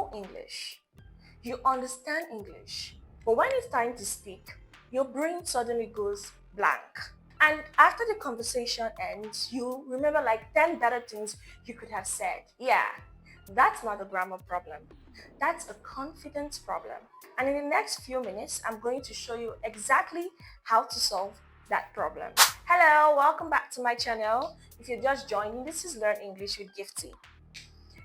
know English, you understand English, but when it's time to speak, your brain suddenly goes blank. And after the conversation ends, you remember like 10 better things you could have said. Yeah, that's not a grammar problem. That's a confidence problem. And in the next few minutes, I'm going to show you exactly how to solve that problem. Hello, welcome back to my channel. If you're just joining, this is Learn English with Gifty.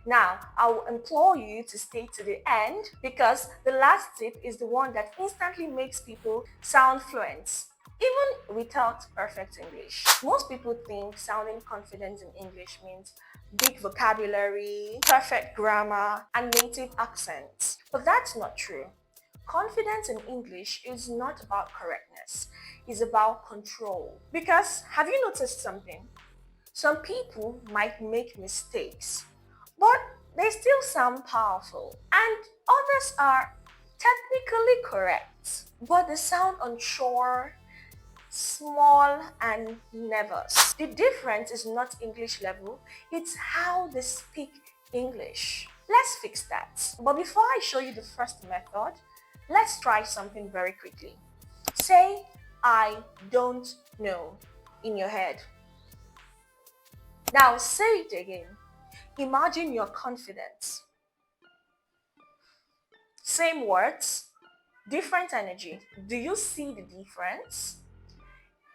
Now, I will implore you to stay to the end because the last tip is the one that instantly makes people sound fluent, even without perfect English. Most people think sounding confident in English means big vocabulary, perfect grammar, and native accents. But that's not true. Confidence in English is not about correctness, it's about control. Because have you noticed something? Some people might make mistakes, but they still sound powerful. And others are technically correct, but they sound unsure, small, and nervous. The difference is not English level, it's how they speak English. Let's fix that. But before I show you the first method, let's try something very quickly. Say, I don't know in your head. Now say it again. Imagine your confidence. Same words, different energy. Do you see the difference?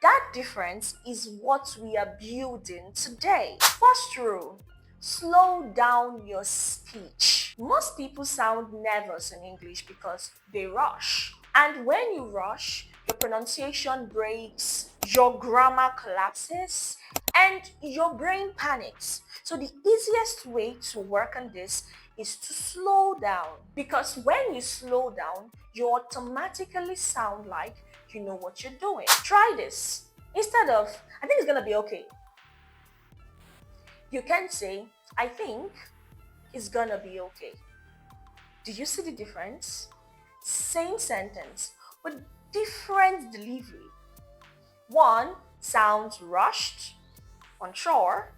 That difference is what we are building today. First rule, slow down your speech. Most people sound nervous in English because they rush. And when you rush, your pronunciation breaks, your grammar collapses, and your brain panics. So the easiest way to work on this is to slow down, because when you slow down, you automatically sound like you know what you're doing. Try this. Instead of, I think it's gonna be okay, you can say, I think it's gonna be okay. Do you see the difference? Same sentence, but different delivery. One sounds rushed, unsure,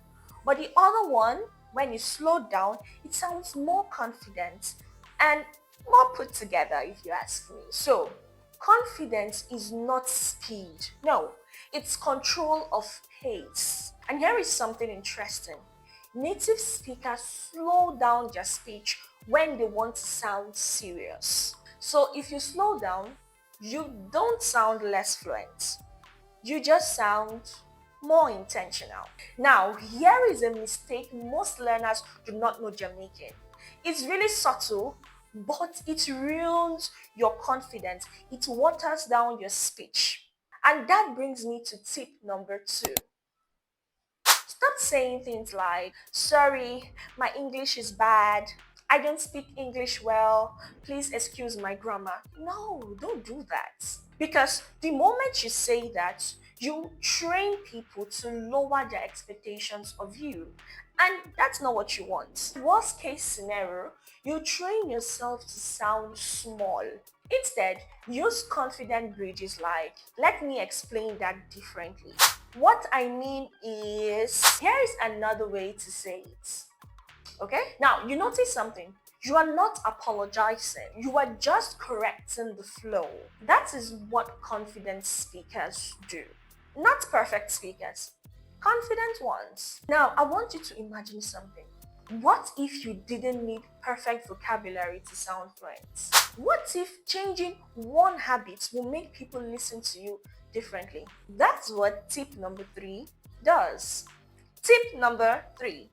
but the other one, when you slow down, it sounds more confident and more put together, if you ask me. So, confidence is not speed. No, it's control of pace. And here is something interesting. Native speakers slow down their speech when they want to sound serious. So if you slow down, you don't sound less fluent. You just sound more intentional. Now, here is a mistake most learners do not know they're making. It's really subtle, but it ruins your confidence. It waters down your speech. And that brings me to tip number 2. Stop saying things like, sorry, my English is bad. I don't speak English well. Please excuse my grammar. No, don't do that. Because the moment you say that, you train people to lower their expectations of you. And that's not what you want. Worst case scenario, you train yourself to sound small. Instead, use confident bridges like, let me explain that differently. What I mean is, here is another way to say it. Okay? Now, you notice something. You are not apologizing. You are just correcting the flow. That is what confident speakers do. Not perfect speakers. Confident ones. Now, I want you to imagine something. What if you didn't need perfect vocabulary to sound fluent? What if changing one habit will make people listen to you differently? That's what tip number 3 does. Tip number 3.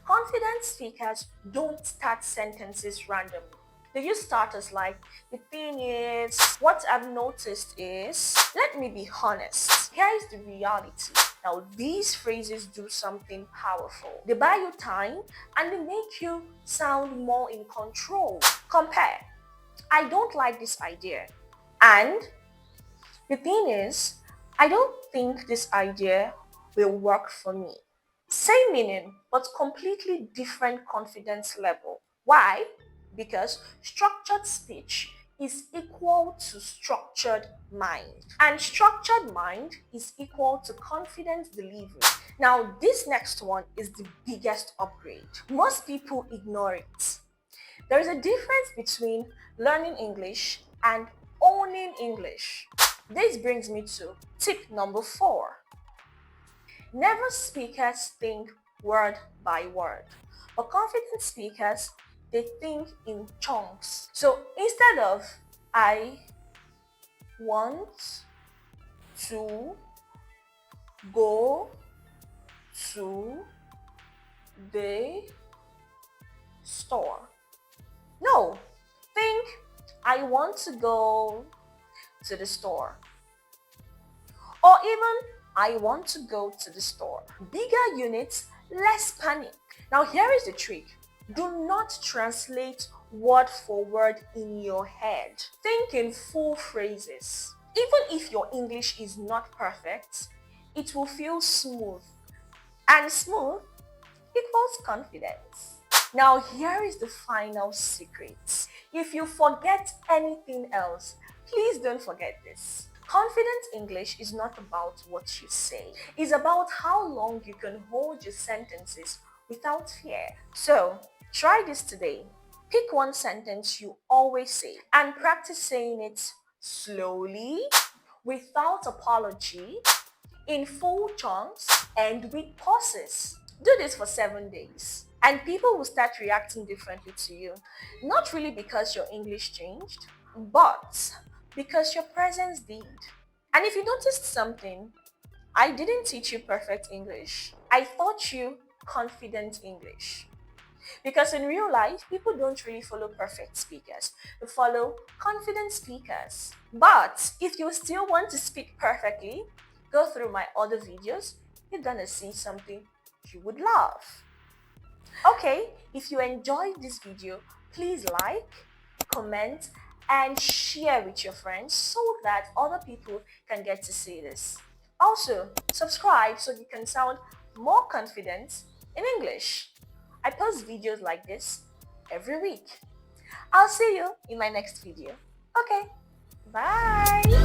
Confident speakers don't start sentences randomly. They use starters like, the thing is, what I've noticed is, let me be honest. Here is the reality. Now, these phrases do something powerful. They buy you time and they make you sound more in control. Compare, I don't like this idea. And the thing is, I don't think this idea will work for me. Same meaning, but completely different confidence level. Why? Because structured speech is equal to structured mind. And structured mind is equal to confident delivery. Now, this next one is the biggest upgrade. Most people ignore it. There is a difference between learning English and owning English. This brings me to tip number 4. Never speakers think word by word, but confident speakers, they think in chunks. So instead of I want to go to the store. No, think I want to go to the store. Or even I want to go to the store. Bigger units, less panic. Now here is the trick. Do not translate word for word in your head. Think in full phrases. Even if your English is not perfect, it will feel smooth. And smooth equals confidence. Now here is the final secret. If you forget anything else, please don't forget this. Confident English is not about what you say. It's about how long you can hold your sentences without fear. So, try this today. Pick one sentence you always say and practice saying it slowly, without apology, in full chunks, and with pauses. Do this for 7 days. And people will start reacting differently to you. Not really because your English changed, but because your presence did. And if you noticed something, I didn't teach you perfect English. I taught you confident English. Because in real life, people don't really follow perfect speakers. They follow confident speakers. But if you still want to speak perfectly, go through my other videos. You're gonna see something you would love. Okay, if you enjoyed this video, please like, comment, and share with your friends so that other people can get to see this. Also, subscribe so you can sound more confident in English. I post videos like this every week. I'll see you in my next video. Okay, bye!